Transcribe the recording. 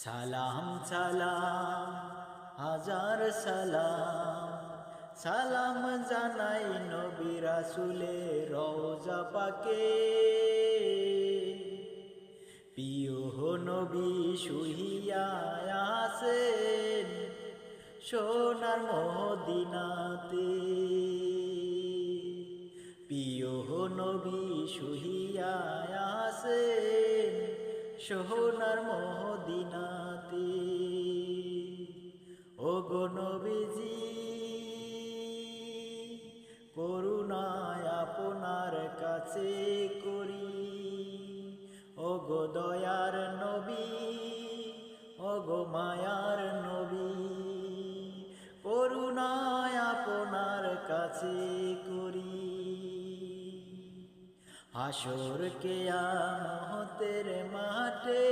সালাম সালাম হাজার সালাম, সালাম জানাই নবী রাসূলের রওজা পাকে। প্রিয় নবী শুইয়া আছেন সোনার মদিনাতে। প্রিয় নবী শুইয়া আছেন সোনার মদিনাতে। ওগো নবীজি করুণায় আপনার কাছে করি, ওগো দয়ার নবী, ওগো মায়ার নবী, করুণায় আপনার কাছে করি। হাসর কিয়ামতের মাঠে